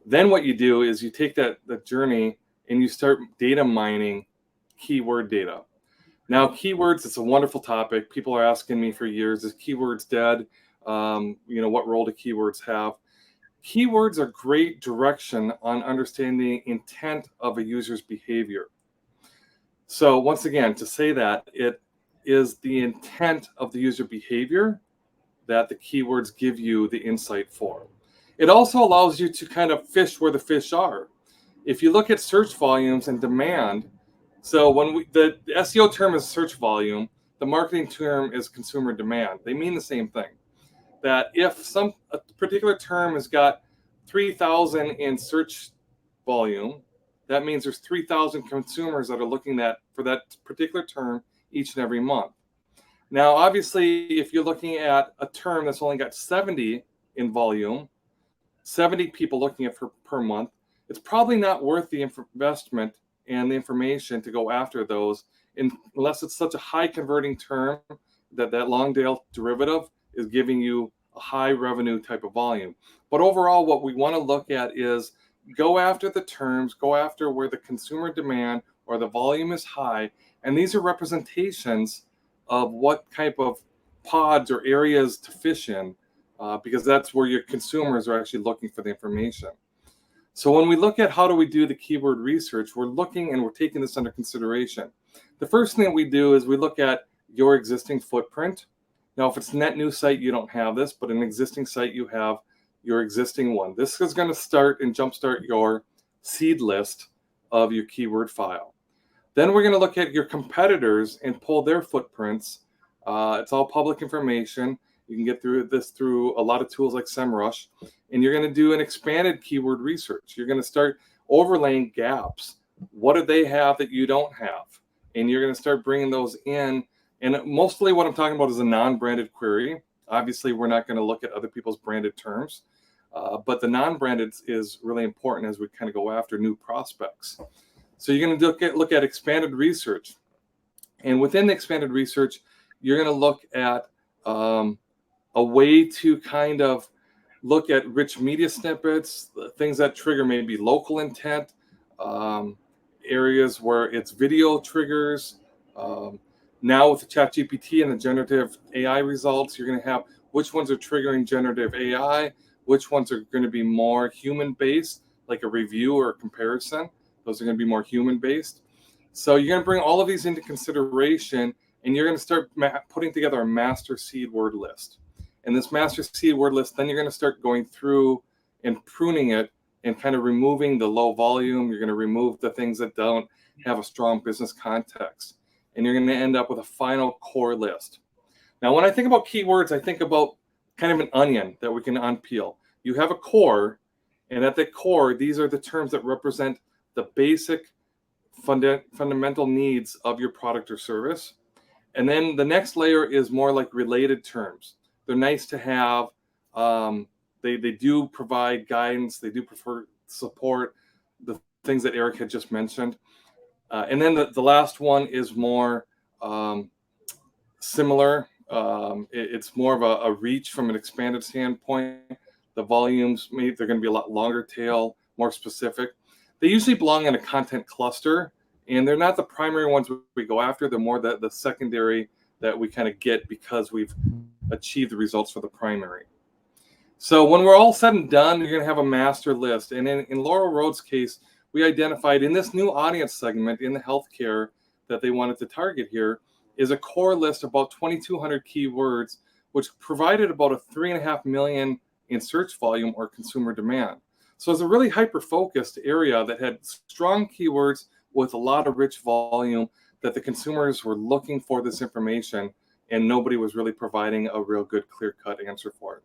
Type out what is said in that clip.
Then what you do is you take that journey and you start data mining keyword data. Now, keywords, it's a wonderful topic. People are asking me for years, is keywords dead? What role do keywords have? Keywords are great direction on understanding intent of a user's behavior. So once again, to say that, it is the intent of the user behavior that the keywords give you the insight for. It also allows you to kind of fish where the fish are. If you look at search volumes and demand, so when the SEO term is search volume, the marketing term is consumer demand. They mean the same thing. That if a particular term has got 3,000 in search volume, that means there's 3,000 consumers that are looking for that particular term each and every month. Now, obviously, if you're looking at a term that's only got 70 in volume, 70 people looking at per month, it's probably not worth the investment and the information to go after those unless it's such a high converting term that long tail derivative is giving you a high revenue type of volume. But overall, what we want to look at is go after the terms, go after where the consumer demand or the volume is high. And these are representations of what type of pods or areas to fish in, because that's where your consumers are actually looking for the information. So when we look at how do we do the keyword research, we're looking and we're taking this under consideration. The first thing that we do is we look at your existing footprint. Now, if it's a net new site, you don't have this, but an existing site, you have your existing one. This is going to start and jumpstart your seed list of your keyword file. Then we're going to look at your competitors and pull their footprints. It's all public information. You can get through a lot of tools like SEMrush, and you're going to do an expanded keyword research. You're going to start overlaying gaps. What do they have that you don't have? And you're going to start bringing those in. And mostly what I'm talking about is a non-branded query. Obviously, we're not going to look at other people's branded terms, but the non-branded is really important as we kind of go after new prospects. So you're going to look at expanded research. And within the expanded research, you're going to look at a way to kind of look at rich media snippets, things that trigger maybe local intent, areas where it's video triggers. Now with the ChatGPT and the generative AI results, you're going to have which ones are triggering generative AI, which ones are going to be more human-based, like a review or a comparison. Those are going to be more human-based. So you're going to bring all of these into consideration, and you're going to start putting together a master seed word list. And this master seed word list, then you're going to start going through and pruning it and kind of removing the low volume. You're going to remove the things that don't have a strong business context. And you're going to end up with a final core list. Now, when I think about keywords, I think about kind of an onion that we can unpeel. You have a core, and at the core, these are the terms that represent the basic fundamental needs of your product or service. And then the next layer is more like related terms. They're nice to have. They do provide guidance. They do prefer support the things that Eric had just mentioned. And then the last one is more similar. It's more of a reach from an expanded standpoint. The volumes, maybe they're going to be a lot longer tail, more specific. They usually belong in a content cluster, and they're not the primary ones we go after. They're more the secondary that we kind of get because we've achieved the results for the primary. So when we're all said and done, you're going to have a master list. And in Laurel Road's case, we identified in this new audience segment in the healthcare that they wanted to target here is a core list of about 2,200 keywords, which provided about a 3.5 million in search volume or consumer demand. So it's a really hyper-focused area that had strong keywords with a lot of rich volume that the consumers were looking for this information, and nobody was really providing a real good clear-cut answer for it.